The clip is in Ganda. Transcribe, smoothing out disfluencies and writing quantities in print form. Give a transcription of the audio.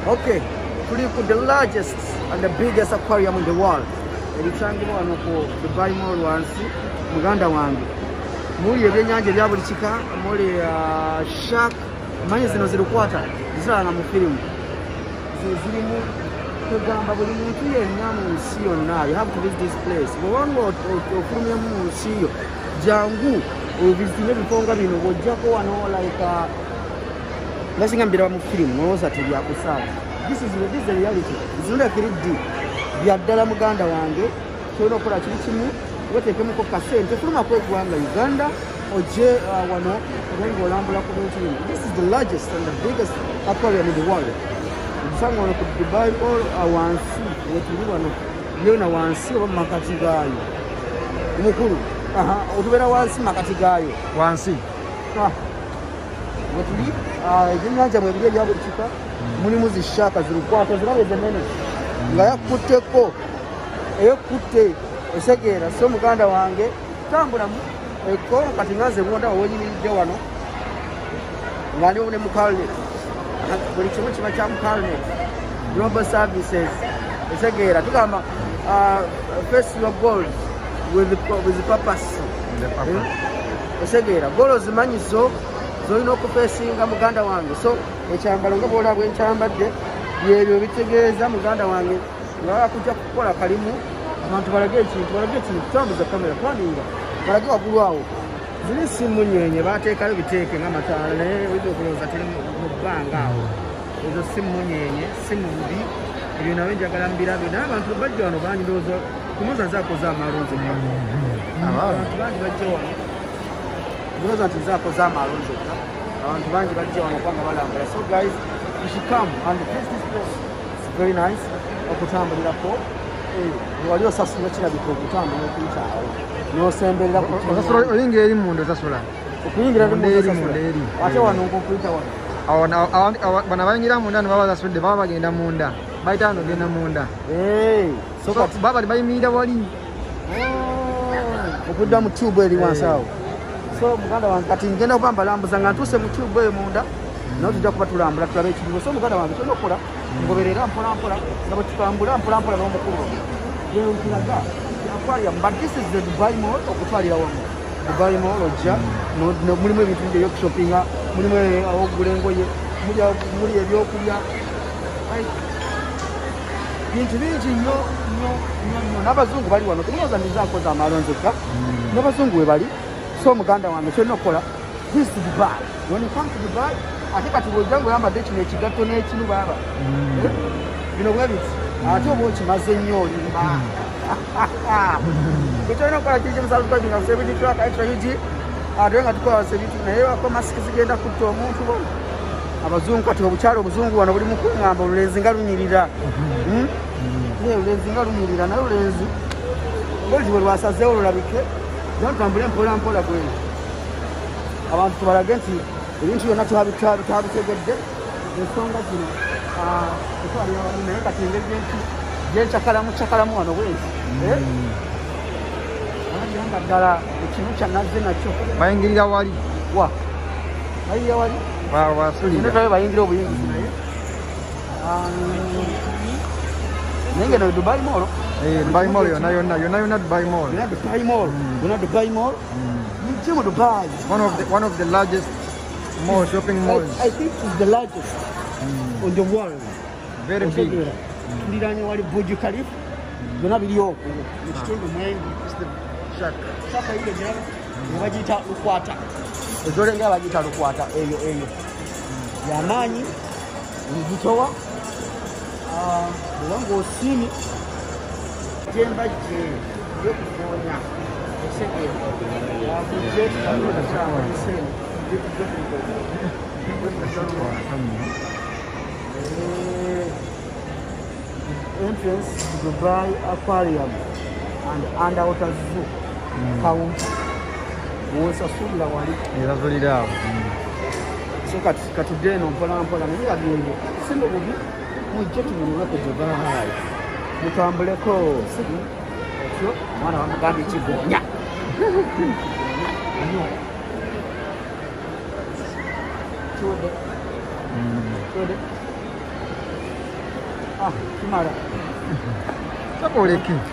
Okay, tuli ku the largest and the biggest aquarium in the world. Ebitangibwa wano ku Dubai Mall wansi muganda wange. Muli ebyennyanja ebya buli kika, muli shark, manyi zino zirukwata, zisala mu film. Zirimu kugamba buli muntu yenna mu nsi yonna, you have to visit this place. Bw'obanga ofulumye mu nsi yo, jangu obizitinga ebikonga bino bw'ojjako wano like basingambira mu film olowooza tebyakusaawa. This is the reality. It's not a 3D. Byaddala muganda wange kyolina okukola kiri kimu weteekemuko kasente fuluma kwegwanga Uganda oje wano obenga olambula ku bintu bino. This is the largest and the biggest aquarium in the world. Usanga wano ku Dubai all wansi wetuli wano yona wansi oba makati gaayo omukulu otubeera wansi makati gaayo wansi wetuli ebyennyanja mwebiri ebya buli kika mulimu zishaka zirukwata zirabe zenene nga yakutteko eyekutte esegeera so muganda wange tambulamu eko kati ngaze mwonda wonyimiridde wano nga ndi ne mukalnet buli kimu kiba kya mukalnet global services esegeera tugamba face your goals with the purpose esegeera golo zimanyizo zolina okufeesinga muganda wange so ekyambalo nga bwola bwenkyambadde byebyo bitegeeza muganda wange nga wakujja kukola kalimu abantu balage ekintu kutambuza kamera planinga balage waggulu awo ziri simu nyenye bateekayo biteeke ng'amataala naye oyinza okulowooza teri mu bbanga awo ezo simu nyenye simu mbi ebyo nawe njagala mbirabe naye abantu bajja wano bangi ndowooza kumuza nzaakoze amalunzi abantu bangi bajja wano ndowooza nti nzaakoze amalunzi abantu bangi bajja wano kubanga balambula so guys you should come and visit this place. It's very nice okutambulirako wali osasula kirabika okutambula okuyita awo nosemberera oyinga eri munda osasula okuyingira ate wano nkokuyita wano bano abayingira munda nebaba basasudde baba bagenda munda bayita no genda munda baba bayimirira wali okudda mu tube eri wansi awo so muganda wange kati ngenda kubambalambuza nga ntuuse mu tube eyo munda nawe tujja kuba tulambula tulabe ekiriwo so muganda wange kyolina okukola ngoberera mpolampola nga bwe tutambula mpolampola n'omukulu nkulaga aquarium but this is the Dubai Mall okutwalira wamu Dubai Mall ojja mulimu ebintu bingi ebyokushopinga mulimu awokugula engoye muli ebyokulya bintu bingi nnyo n'abazungu bali wano temulowooza ndizaakoze amalonzeka n'abazungu we bali so muganda wange kyolina okukola this is Dubai when you come to Dubai ate kati bwojja ngaoyambadde kino ekigatto n'ekinu baaba bino bwe biti ate oba okimaze nnyo olimba tekyolina okukola kiri kyemusalutagi nga sebiti twaka extra higi ate nga tukola sebiti naye wako masiki zigenda kutta omuntu bo abazungu kati obukyalo obuzungu wano buli mukuŋŋamba olulenzi nga lunyirira olulenzi nga lunyirira naye olulenzi olti bwe lwasazeewo lulabike ntambule mpolampola bwene abantu tubalage nti ebintu byonna twabitegedde ensonga zino etwalira wali naye kati engeri gentu gyencakkalamu wano bwezi alanga ddala ekimu kyanazze nakyo bayingirira wali bayingira wali wasulirae bayingira obuyingizi naye naye ngeno Dubai Mall Dubai Mall yonna Dubai Mall Dubai Mall Dubai one of the largest mall shopping malls I think it's the largest in the world very big tuliranye wali Burj Khalifa byonna biri okwo mu kitundu mwengi shaka ile gyaba bagiyita lukwata ezolengera bagiyita lukwata eyo yamaanyi ngitowa oba osiimi jemba je yokufonya entrance to Dubai Aquarium and underwater zoo counter wosasulira wali erasulira awo so katudde eno mpolampola naye agende simba bubi mujje tumulwe ku Dubai mutambuleko ekyo mwana wamugambye kigonya kimala Soko oleke.